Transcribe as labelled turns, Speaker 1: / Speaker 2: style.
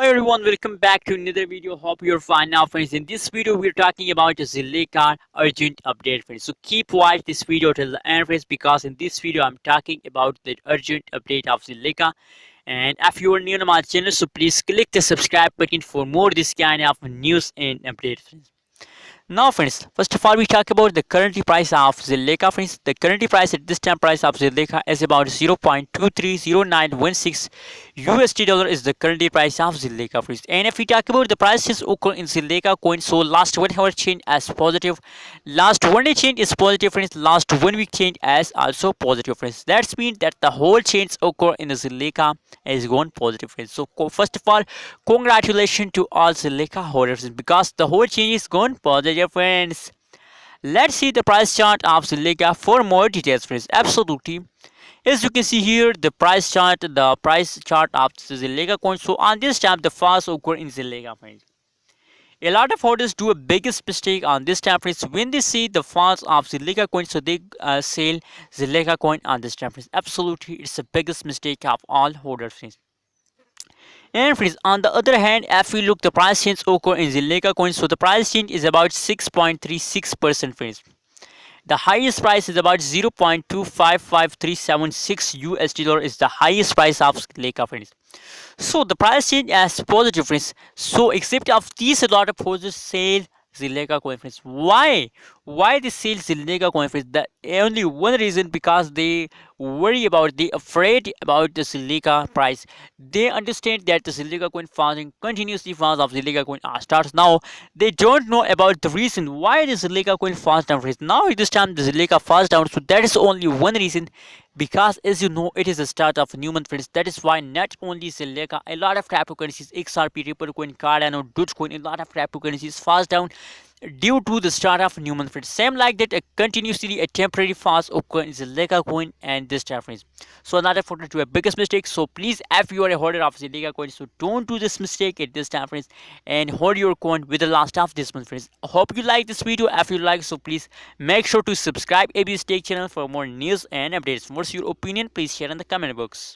Speaker 1: Everyone, welcome back to another video. Hope you're fine now, friends. In this video we're talking about the Zilliqa urgent update, friends. So keep watch this video till the end, friends, because in this video I'm talking about the urgent update of Zilliqa. And if you are new to my channel, so please click the subscribe button for more this kind of news and updates, friends. Now friends, first of all we talk about the currently price of Zilliqa, friends. The currently price at this time price of Zilliqa is about 0.230916 USD dollar is the currently price of Zilliqa, friends. And if we talk about the prices occur in Zilliqa coin, so last 1 hour change as positive, last 1 day change is positive, friends, last 1 week change as also positive, friends. That means that the whole change occur in the Zilliqa is going positive, friends. So first of all, congratulations to all Zilliqa holders because the whole change is going positive, friends. Let's see the price chart of Zilliqa for more details, friends. Absolutely. As you can see here, the price chart of the Zilliqa coin. So on this tab, the falls occur in Zilliqa, friends. A lot of holders do a biggest mistake on this tab, friends. When they see the falls of Zilliqa coin, so they sell Zilliqa coin on this tab, friends. Absolutely, it's the biggest mistake of all holders, friends. And friends, on the other hand, if we look the price change occur in Zilliqa coin, so the price change is about 6.36%, friends. The highest price is about 0.255376 USD dollar is the highest price of Zilliqa, friends. So the price change as positive, friends. So except of these, a lot of holders sell Zilliqa coin, friends. Why they sell Zilliqa coin, friends? The only one reason, because they they afraid about the Zilliqa price. They understand that the Zilliqa coin falling continuously falls of Zilliqa coin starts now. They don't know about the reason why the Zilliqa coin falls down, friends. Now at this time the Zilliqa falls down, so that is only one reason, because as you know it is the start of a new month, friends. That is why not only Zilliqa, a lot of cryptocurrencies, XRP, Ripple coin, Cardano, Dogecoin, a lot of cryptocurrencies falls down due to the start of new month, friends. Same like that, continuously a temporary fast occur in Zilliqa coin and this time, friends. So not afforded to a biggest mistake. So please, if you are a holder of Zilliqa coin, so don't do this mistake at this time, friends, and hold your coin with the last of this month, friends. Hope you like this video. If you like, so please make sure to subscribe AB's Tech channel for more news and updates. What's your opinion? Please share in the comment box.